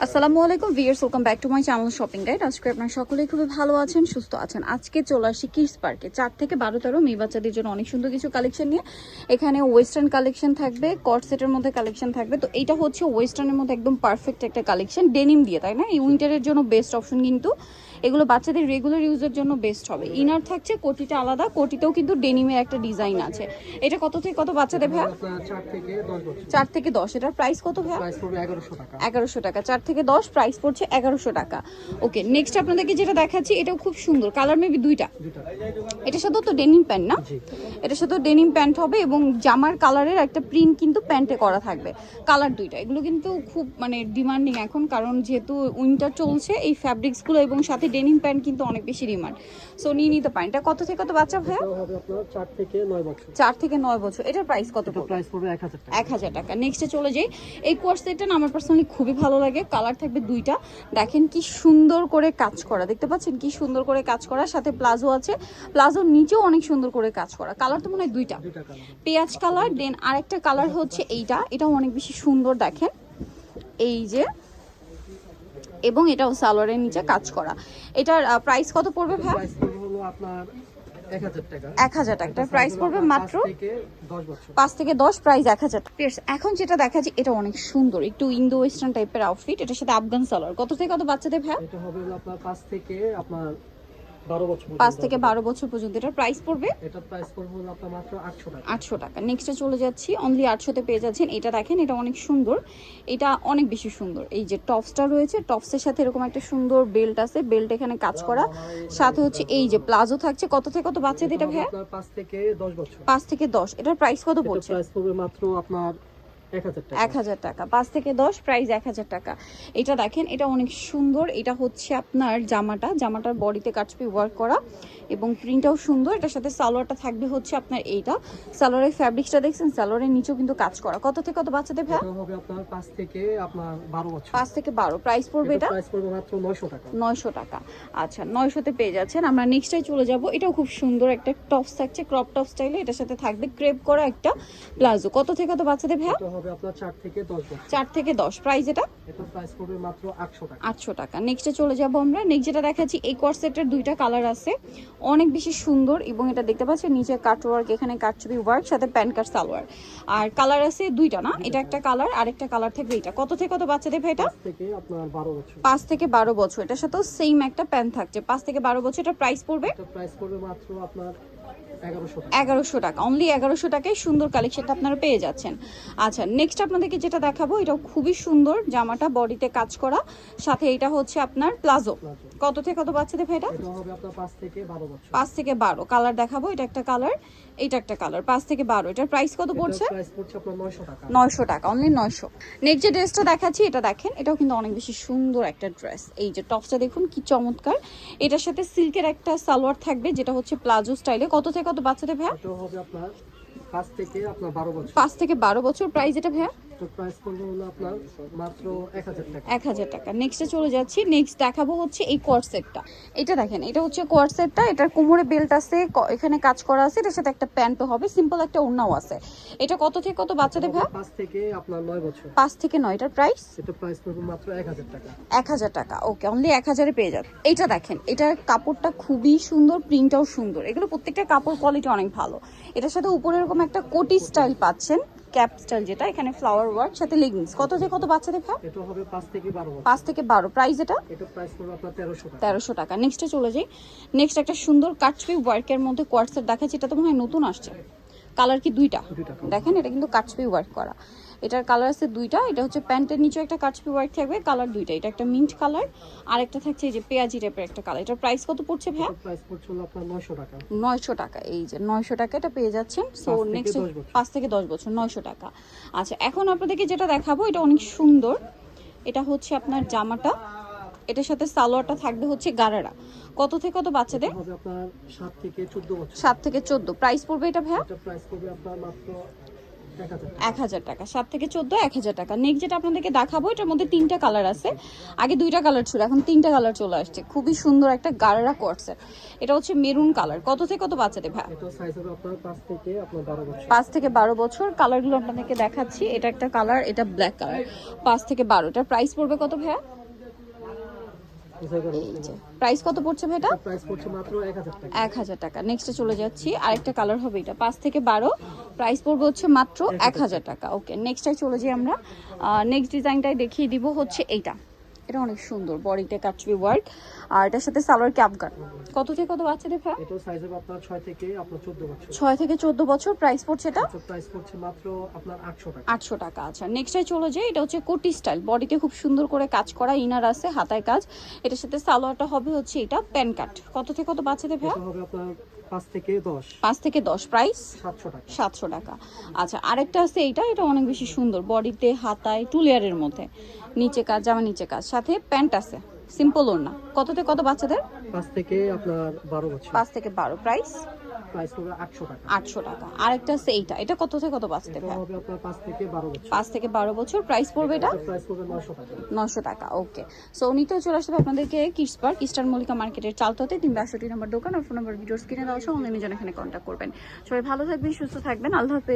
আসসালামু আলাইকুম viewers, welcome back to my channel shopping guide. আজকে আপনারা সকলেই খুবই ভালো আছেন, সুস্থ আছেন। আজকে চলে আসি কিডস পার্কে 4 থেকে 12 মেয়ে বাচ্চাদের জন্য অনেক সুন্দর কিছু কালেকশন নিয়ে। এখানে ওয়েস্টার্ন কালেকশন থাকবে, কট সেটের মধ্যে কালেকশন থাকবে। তো এইটা হচ্ছে ওয়েস্টার্নের মধ্যে একদম পারফেক্ট একটা কালেকশন, ডেনিম দিয়ে, তাই না? এই উইন্টারের জন্য বেস্ট অপশন, কিন্তু এগুলো বাচ্চাদের রেগুলার ইউজের জন্য বেস্ট হবে। ইনার থাকছে, কোটিটা আলাদা, কোটিতেও কিন্তু ডেনিমের একটা ডিজাইন আছে। এটা কত থেকে কত বাচ্চাদের ভাইয়া? 4 থেকে 10। এটার প্রাইস কত ভাইয়া? 1100 টাকা। 4 থেকে 10 প্রাইস পড়ছে 1100 টাকা। ওকে, নেক্সট আপনাদেরকে যেটা দেখাচ্ছি, এটাও খুব সুন্দর, কালার মেবি দুইটা। এটার সাথে তো ডেনিম প্যান্ট না? এটার সাথে ডেনিম প্যান্ট হবে এবং জামার কালারের একটা প্রিন্ট কিন্তু প্যান্টে করা থাকবে। কালার দুইটা। এগুলো কিন্তু খুব ডিমান্ডিং এখন, কারণ যেহেতু উইন্টার চলছে, এই ফ্যাব্রিক্সগুলো এবং সাথে ডেনিম প্যান্ট কিন্তু অনেক বেশি ডিমান্ড। সো নিয়ে নিতে পারেন। এটা কত থেকে কত বাচ্চা ভাইয়া? 4 থেকে 9 বছর। 4 থেকে 9 বছর। এটার প্রাইস কত? প্রাইস পড়বে 1000 টাকা। 1000 টাকা। নেক্সটে চলে যাই। এই কোর্স সেটটা না আমার পার্সোনালি খুবই ভালো লাগে। কালার থাকবে দুইটা। দেখেন কি সুন্দর করে কাজ করা, দেখতে পাচ্ছেন কি সুন্দর করে কাজ করা, সাথে প্লাজো আছে, প্লাজোর নিচেও অনেক সুন্দর করে কাজ করা। কালার তো মনে হয় দুইটা, পেঁয়াজ কালার, দেন আরেকটা কালার হচ্ছে এইটা, এটাও অনেক বেশি সুন্দর। দেখেন এই যে, এবং এটাও সালোয়ারের নিচে কাজ করা। এটার প্রাইস কত পড়বে ভাই? প্রাইস পড়বে হলো আপনার 1000 টাকা। 1000 টাকা। প্রাইস পড়বে মাত্র 5 থেকে 10 বছর। প্রাইস 1000 টাকা। এখন যেটা দেখাচ্ছি, এটা অনেক সুন্দর, একটু ইন্দো ওয়েস্টার্ন টাইপের আউটফিট। এটার সাথে আফগান সালোয়ার। কত থেকে কত বাচ্চাদের ভাই? এটা হবে আপনার 5 থেকে আপনার 12 বছর। 5 থেকে 12 বছর পর্যন্ত। এটার প্রাইস পড়বে? এটার প্রাইস পড়বে হলো আপনার মাত্র 800 টাকা। 800 টাকা। নেক্সটে চলে যাচ্ছি, অনলি 800 তে পেয়ে যাচ্ছেন। এটা দেখেন, এটা অনেক সুন্দর, এটা অনেক বেশি সুন্দর। এই যে টপসটা রয়েছে, টপসের সাথে এরকম একটা সুন্দর বেল্ট আছে, বেল্ট এখানে কাজ করা, সাথে হচ্ছে এই যে প্লাজো থাকছে। কত থেকে কত বাচ্চাদের এটা ভাই? আপনার 5 থেকে 10 বছর। 5 থেকে 10। এটার প্রাইস কত পড়ছে? প্রাইস পড়বে মাত্র আপনার 1000 টাকা। 1000 টাকা। 5 থেকে 10 প্রাইস 1000 টাকা। এটা দেখেন, এটা অনেক সুন্দর। এটা হচ্ছে আপনার জামাটার বডিতে কাটছবি ওয়ার্ক করা এবং প্রিন্টটাও সুন্দর। এটার সাথে সালোয়ারটা থাকবে হচ্ছে আপনার এইটা। সালোয়ারের ফ্যাব্রিক্সটা দেখছেন, সালোয়ারের নিচেও কিন্তু কাজ করা। কত থেকে কত বাচ্চাদের ভাই? এটা হবে আপনার 5 থেকে আপনার 12 বছর। 5 থেকে 12 প্রাইস পড়বে। এটা প্রাইস পড়বে মাত্র 900 টাকা। 900 টাকা। আচ্ছা, 900 তে পেয়ে যাচ্ছেন। আমরা নেক্সটে চলে যাব। এটাও খুব সুন্দর একটা টপস থাকছে, ক্রপ টপ স্টাইলে। এটার সাথে থাকবে ক্রেপ করা একটা প্লাজো। কত থেকে কত বাচ্চাদের ভাই? এটা হবে আপনার 4 থেকে 10 বছর। 4 থেকে 10 প্রাইস। এটা প্রাইস পড়বে মাত্র 800 টাকা। 800 টাকা। নেক্সটে চলে যাব আমরা। নেক্সট যেটা দেখাচ্ছি, এই কোর্স সেটের দুইটা কালার আছে, অনেক বেশি সুন্দর। এবং এটা দেখতে পাচ্ছেন নিচে কাট ওয়ার্ক, এখানে কাটছবি ওয়ার্ক, সাথে প্যান্ট কাট সালোয়ার। আর কালার আছে দুইটা না? এটা একটা কালার, আরেকটা কালার থাকবে এটা। কত থেকে কত বাচ্চাদের ভাই? এটা 5 থেকে আপনার 12 বছর। 5 থেকে 12 বছর। এটার সাথেও সেম একটা প্যান্ট থাকছে। 5 থেকে 12 বছর। এটা প্রাইস পড়বে? প্রাইস পড়বে মাত্র আপনার 1100 টাকা। 1100 টাকা। অনলি 1100 টাকায় সুন্দর কালেকশনটা আপনারা পেয়ে যাচ্ছেন। আচ্ছা, নেক্সট আপনাদেরকে যেটা দেখাবো, এটাও খুবই সুন্দর। জামাটা বডিতে কাজ করা, সাথে এটা হচ্ছে আপনার প্লাজো। কত থেকে কত বাচ্চাদের ভাই? এটা হবে আপনার 5 থেকে 12 বছর। 5 থেকে 12। কালার দেখাবো, এটা একটা কালার, এটা একটা কালার। 5 থেকে 12। এটার প্রাইস কত পড়ছে? প্রাইস পড়ছে আপনার 900 টাকা। 900 টাকা। অনলি 900। নেক্সট যে ড্রেসটা দেখাচ্ছি, এটা দেখেন, এটাও কিন্তু অনেক বেশি সুন্দর একটা ড্রেস। এই যে টপসটা দেখুন কি চমৎকার। এটার সাথে সিল্কের একটা সালোয়ার থাকবে, যেটা হচ্ছে প্লাজো স্টাইলে। কত থেকে কত বাচ্চাদের ভাই? এটা হবে আপনার 5 থেকে আপনার 12 বছর। 5 থেকে 12 বছর। প্রাইস এটা ভাই? প্রাইস পড়বে হলো আপনার মাত্র 1000 টাকা। 1000 টাকা। নেক্সটে চলে যাচ্ছি। নেক্সট দেখাবো হচ্ছে এই কোয়ার্ড সেটটা। এটা দেখেন, এটা হচ্ছে কোয়ার্ড সেটটা। এটার কোমরে বেল্ট আছে, এখানে কাজ করা আছে, এটার সাথে একটা প্যান্টও হবে, সিম্পল একটা ওড়নাও আছে। এটা কত থেকে কত বাচ্চাদের ভাই? 5 থেকে আপনার 9 বছর। 5 থেকে 9। এটার প্রাইস? এটা প্রাইস পড়বে মাত্র 1000 টাকা। 1000 টাকা। ওকে, অনলি 1000 এ পেয়ে যাবে। এইটা দেখেন, এটার কাপড়টা খুবই সুন্দর, প্রিন্টটাও সুন্দর। এগুলো প্রত্যেকটা কাপড় কোয়ালিটি অনেক ভালো। এটার সাথে উপরে এরকম একটা কোটি স্টাইল পাচ্ছেন, ক্যাপ স্টাইল, যেটা এখানে ফ্লাওয়ার ওয়ার্ক, সাথে লেগিংস। কত থেকে কত বাচ্চাদের ভাই? এটা হবে 5 থেকে 12 বছর। 5 থেকে 12। প্রাইস এটা? প্রাইস পড়বে আপনার 1300 টাকা। 1300 টাকা। নেক্সটে চলে যাই। নেক্সট একটা সুন্দর কাটছবি ওয়ার্কের মধ্যে কোয়ার্ড সেট দেখাচ্ছি। এটা তো মনে হয় নতুন আসছে। কালার কি দুইটা? দেখেন, এটা কিন্তু কাটছবি ওয়ার্ক করা। এটার কালার আছে দুইটা। এটা হচ্ছে প্যান্টের নিচে একটা কাটছবি ওয়ার্ক থাকবে, কালার দুইটা। এটা একটা মিন্ট কালার, আর একটা থাকছে এই যে পেঁয়াজি টাইপের একটা কালার। এটার প্রাইস কত পড়ছে ভাই? প্রাইস পড়ছে হলো আপনার 900 টাকা। 900 টাকা। এই যে 900 টাকা এটা পেয়ে যাচ্ছেন। সো নেক্সট 5 থেকে 10 বছর, 900 টাকা। আচ্ছা, এখন আপনাদেরকে যেটা দেখাবো, এটা অনেক সুন্দর। এটা হচ্ছে আপনার জামাটা, এটার সাথে সালোয়ারটা থাকবে হচ্ছে গারারা। কত থেকে কত বাচ্চাদের? হবে আপনার 7 থেকে 14 বছর। 7 থেকে 14। প্রাইস পড়বে এটা ভাই? প্রাইস পড়বে আপনার মাত্র 1000 1000 টাকা, টাকা। 7 থেকে 14 1000 টাকা। নেক্সট যেটা আপনাদেরকে দেখাবো, এটার মধ্যে 3টা কালার আছে। আগে 2টা কালার ছিল, এখন 3টা কালার চলে আসছে। খুবই সুন্দর একটা গারারা কোর্সের, এটা হচ্ছে মেরুন কালার। কত থেকে কত বাচ্চাদের ভাই? এটা সাইজ হবে আপনার 5 থেকে আপনার 12 বছর। 5 থেকে 12 বছর। কালারগুলো আপনাদেরকে দেখাচ্ছি, এটা একটা কালার, এটা ব্ল্যাক কালার। 5 থেকে 12, এটার প্রাইস পড়বে কত ভাইয়া? বুঝাই পারো। প্রাইস কত পড়ছে ভাইটা? প্রাইস পড়ছে মাত্র 1000 টাকা। 1000 টাকা। নেক্সটে চলে যাচ্ছি, আরেকটা কালার হবে এটা, 5 থেকে 12, প্রাইস পড়বে হচ্ছে মাত্র 1000 টাকা। ওকে, নেক্সটটাই চলে যাই আমরা। নেক্সট ডিজাইনটাই দেখিয়ে দিব হচ্ছে এইটা। এটা অনেক সুন্দর, বডিতে কাটচুপি ওয়ার্ক, আর এটার সাথে সালোয়ার কি আফগান। কত থেকে কত বাচ্চাদের ভাই? এটা সাইজ হবে আপনার 6 থেকে আপনার 14 বছর। 6 থেকে 14 বছর। প্রাইস পড়ছে এটা প্রাইস পড়ছে মাত্র আপনার 800 টাকা। 800 টাকা। আচ্ছা, নেক্সটটাই চলে যাই, এটা হচ্ছে কোটি স্টাইল, বডিতে খুব সুন্দর করে কাজ করা, ইনার আছে, হাতায় কাজ। এটার সাথে সালোয়ারটা হবে হচ্ছে এটা প্যান কাট। কত থেকে কত বাচ্চাদের ভাই? এটা হবে আপনার 5 থেকে 10। 5 থেকে 10, প্রাইস 700 টাকা। 700 টাকা। আচ্ছা, আরেকটা আছে এইটা, এটা অনেক বেশি সুন্দর, বডিতে হাতায় টু লেয়ারের মধ্যে, নিচে কাজ, জামা নিচে কাজ, সাথে প্যান্ট আছে, সিম্পল ওড়না। কত থেকে কত বাচ্চাদের? 5 থেকে আপনার 12 বছর। 5 থেকে 12, প্রাইস প্রাইস হবে 800 টাকা। 800 টাকা। আরেকটা আছে এইটা, এটা কত থেকে কত বাচ্চাদের এটা ভাই? হবে আপনার 5 থেকে 12 বছর। 5 থেকে 12 বছর। প্রাইস পড়বে এটা প্রাইস পড়বে 900 টাকা। 900 টাকা। ওকে, সো নিতেও চলে আসবে আপনাদেরকে কিডস পার্ক, ইস্টার্ন মল্লিকা মার্কেটের চালততে 362 নম্বর দোকান। আর ফোন নাম্বার ভিডিওস কিনে দেওয়া আছে, অনলাইনে জন্য এখানে কন্ট্যাক্ট করবেন। সবাই ভালো থাকবেন, সুস্থ থাকবেন, আল্লাহ হাফেজ।